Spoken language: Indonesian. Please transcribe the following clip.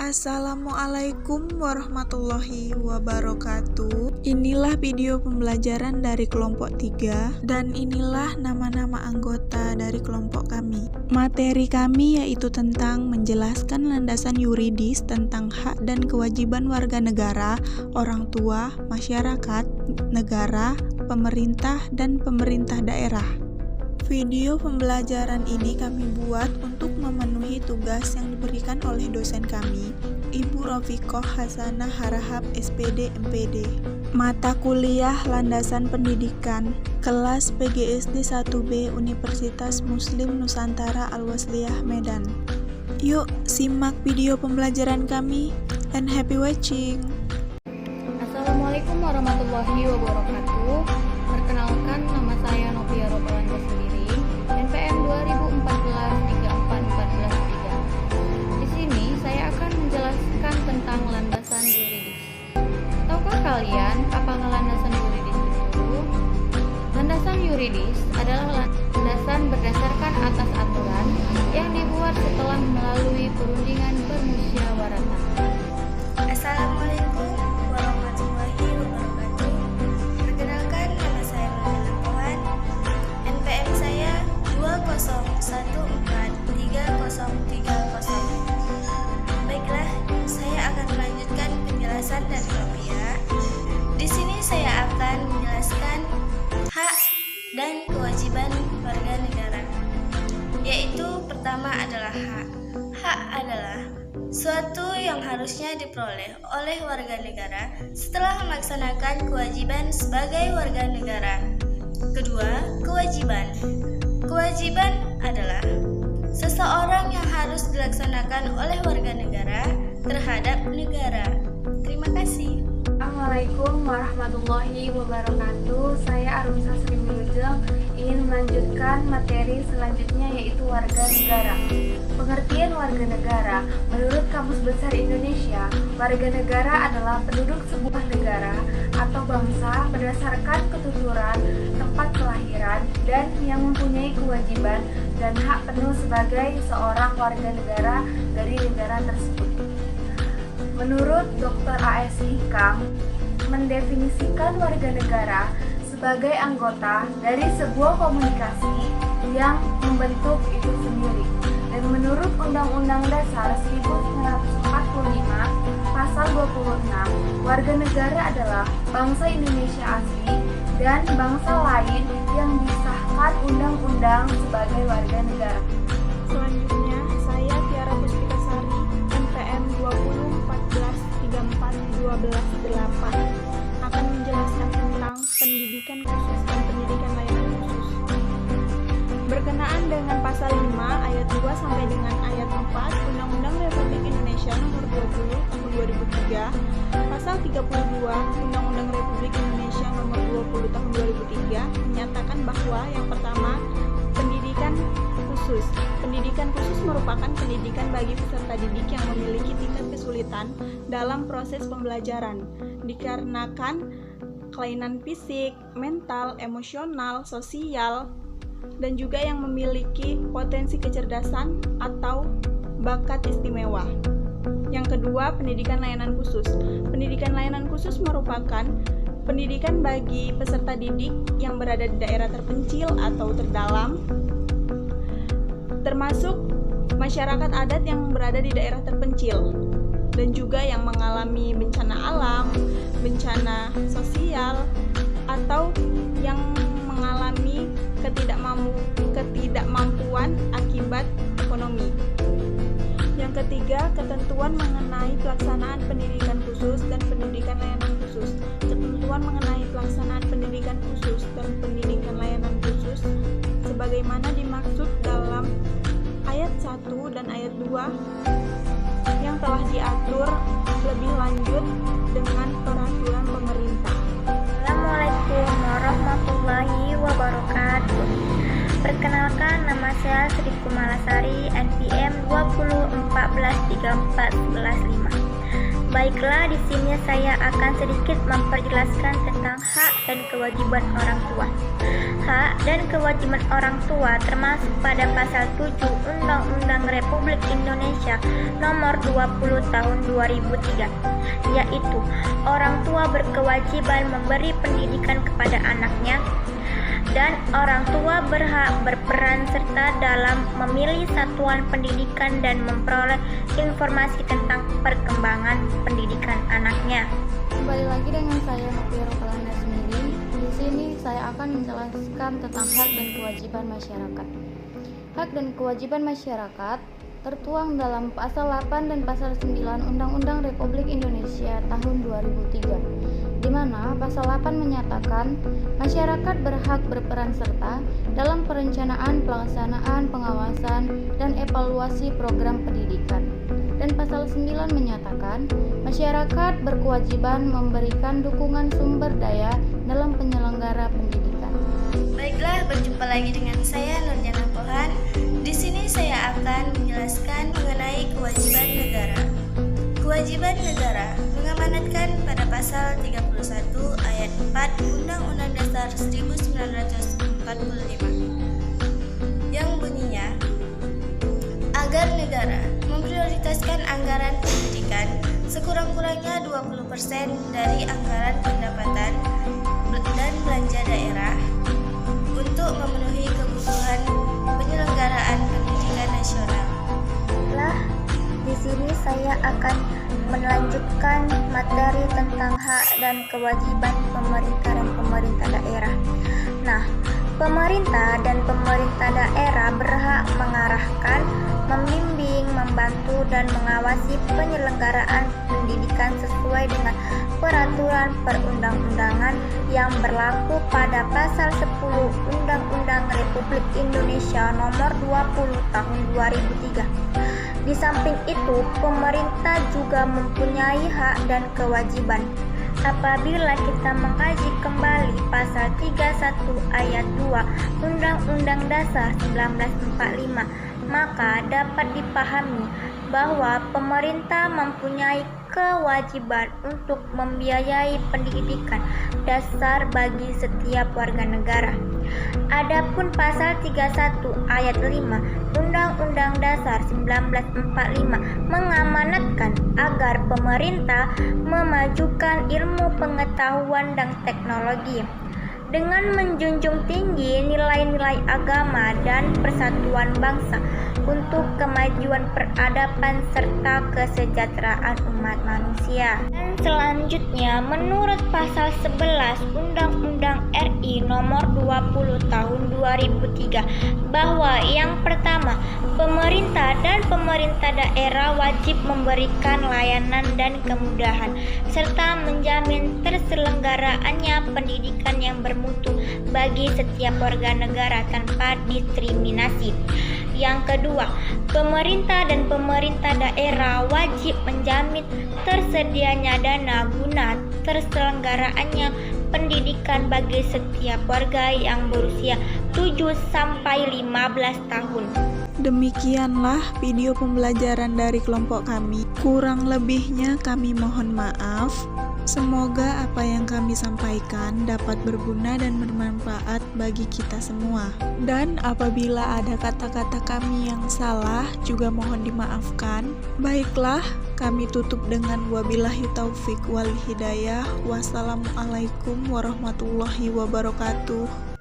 Assalamualaikum warahmatullahi wabarakatuh. Inilah video pembelajaran dari kelompok 3 dan inilah nama-nama anggota dari kelompok kami. Materi kami yaitu tentang menjelaskan landasan yuridis tentang hak dan kewajiban warga negara, orang tua, masyarakat, negara, pemerintah, dan pemerintah daerah. Video pembelajaran ini kami buat untuk memenuhi tugas yang diberikan oleh dosen kami, Ibu Rofiqoh Hasanah Harahap SPD MPD. Mata kuliah Landasan Pendidikan, kelas PGSD 1B Universitas Muslim Nusantara Al-Wasliyah Medan. Yuk, simak video pembelajaran kami and happy watching. Assalamualaikum warahmatullahi wabarakatuh. Perkenalkan, nama saya Novia Robawan Sendiri, NPM 2014-34-143. Di sini saya akan menjelaskan tentang landasan yuridis. Tahukah kalian apa landasan yuridis itu? Landasan yuridis adalah landasan berdasarkan atas aturan yang dibuat setelah melalui perundingan bermusyawaratan. Assalamualaikum warahmatullahi wabarakatuh. Perkenalkan, nama saya Nurul Puan. NPM saya 201433030. Baiklah, saya akan melanjutkan penjelasan dari Novia. Di sini saya akan menjelaskan hak dan kewajiban warga negara. Yaitu pertama adalah hak. Hak adalah suatu yang harusnya diperoleh oleh warga negara setelah melaksanakan kewajiban sebagai warga negara. Kedua, kewajiban. Kewajiban adalah seseorang yang harus dilaksanakan oleh warga negara terhadap negara. Terima kasih. Assalamualaikum warahmatullahi wabarakatuh. Saya Arunsa Sri Wilujeng ingin melanjutkan materi selanjutnya yaitu warga negara. Pengertian warga negara menurut Kamus Besar Indonesia, warga negara adalah penduduk sebuah negara atau bangsa berdasarkan ketuturan, tempat kelahiran, dan yang mempunyai kewajiban dan hak penuh sebagai seorang warga negara dari negara tersebut. Menurut Dr. A.S. Hikam, mendefinisikan warga negara sebagai anggota dari sebuah komunikasi yang membentuk itu sendiri. Dan menurut Undang-Undang Dasar 1945, Pasal 26, warga negara adalah bangsa Indonesia asli dan bangsa lain yang disahkan undang-undang sebagai warga negara. Selanjutnya, saya Tiara Puspitasari, NPM 2014-34-12-8 akan menjelaskan tentang pendidikan khusus dan pendidikan layanan khusus. Berkenaan dengan pasal 5 ayat 2 sampai dengan ayat 4 Undang-Undang Republik Indonesia Nomor 20 Tahun 2003, pasal 32 Undang-Undang Republik Indonesia Nomor 20 Tahun 2003 menyatakan bahwa yang pertama, pendidikan khusus. Pendidikan khusus merupakan pendidikan bagi peserta didik yang memiliki tingkat kesulitan dalam proses pembelajaran, dikarenakan kelainan fisik, mental, emosional, sosial, dan juga yang memiliki potensi kecerdasan atau bakat istimewa. Yang kedua, pendidikan layanan khusus. Pendidikan layanan khusus merupakan pendidikan bagi peserta didik yang berada di daerah terpencil atau terdalam, termasuk masyarakat adat yang berada di daerah terpencil, dan juga yang mengalami bencana alam, bencana sosial, atau yang mengalami ketidakmampuan akibat ekonomi. Yang ketiga, ketentuan mengenai pelaksanaan pendidikan khusus dan pendidikan layanan khusus. Ketentuan mengenai pelaksanaan pendidikan khusus dan pendidikan layanan khusus sebagaimana dimaksud dalam ayat 1 dan ayat 2 yang telah diatur lebih lanjut dengan peraturan pemerintah. Assalamualaikum warahmatullahi wabarakatuh. Perkenalkan, nama saya Sri Kumalasari, NPM 2014-34-115. Baiklah, di sini saya akan sedikit memperjelaskan tentang hak dan kewajiban orang tua. Hak dan kewajiban orang tua termasuk pada pasal 7 Undang-Undang Republik Indonesia Nomor 20 Tahun 2003, yaitu orang tua berkewajiban memberi pendidikan kepada anaknya, dan orang tua berhak berperan serta dalam memilih satuan pendidikan dan memperoleh informasi tentang perkembangan pendidikan anaknya. Kembali lagi dengan saya Nopia Rokalanda sendiri. Di sini saya akan menjelaskan tentang hak dan kewajiban masyarakat. Hak dan kewajiban masyarakat tertuang dalam pasal 8 dan pasal 9 Undang-Undang Republik Indonesia tahun 2003, di mana pasal 8 menyatakan masyarakat berhak berperan serta dalam perencanaan, pelaksanaan, pengawasan, dan evaluasi program pendidikan. Dan pasal 9 menyatakan masyarakat berkewajiban memberikan dukungan sumber daya dalam penyelenggara pendidikan. Baiklah, berjumpa lagi dengan saya Nurjana Pohan. Di sini saya akan menjelaskan mengenai kewajiban negara. Kewajiban negara mengamanatkan pada pasal 31 ayat 4 Undang-Undang Dasar 1945 yang bunyinya agar negara memprioritaskan anggaran pendidikan sekurang-kurangnya 20% dari anggaran pendapatan dan belanja daerah untuk memenuhi kebutuhan penyelenggaraan pendidikan nasional. Di sini saya akan melanjutkan materi tentang hak dan kewajiban pemerintah dan pemerintah daerah. Nah, pemerintah dan pemerintah daerah berhak mengarahkan, membimbing, membantu, dan mengawasi penyelenggaraan pendidikan sesuai dengan peraturan perundang-undangan yang berlaku pada pasal 10 Undang-Undang Republik Indonesia Nomor 20 Tahun 2003. Di samping itu, pemerintah juga mempunyai hak dan kewajiban. Apabila kita mengkaji kembali pasal 31 ayat 2 Undang-Undang Dasar 1945, maka dapat dipahami bahwa pemerintah mempunyai kewajiban untuk membiayai pendidikan dasar bagi setiap warga negara. Adapun pasal 31 ayat 5 Undang-Undang Dasar 1945 mengamanatkan agar pemerintah memajukan ilmu pengetahuan dan teknologi dengan menjunjung tinggi nilai-nilai agama dan persatuan bangsa untuk kemajuan peradaban serta kesejahteraan umat manusia. Dan selanjutnya, menurut pasal 11 Undang-Undang RI Nomor 20 Tahun 2003, bahwa yang pertama, pemerintah dan pemerintah daerah wajib memberikan layanan dan kemudahan serta menjamin terselenggaraannya pendidikan yang bermutu bagi setiap warga negara tanpa diskriminasi. Yang kedua, pemerintah dan pemerintah daerah wajib menjamin tersedianya dana guna terselenggaraannya pendidikan bagi setiap warga yang berusia 7 sampai 15 tahun. Demikianlah video pembelajaran dari kelompok kami. Kurang lebihnya kami mohon maaf. Semoga apa yang kami sampaikan dapat berguna dan bermanfaat bagi kita semua. Dan apabila ada kata-kata kami yang salah, juga mohon dimaafkan. Baiklah, kami tutup dengan wabillahi taufik wal hidayah. Wassalamualaikum warahmatullahi wabarakatuh.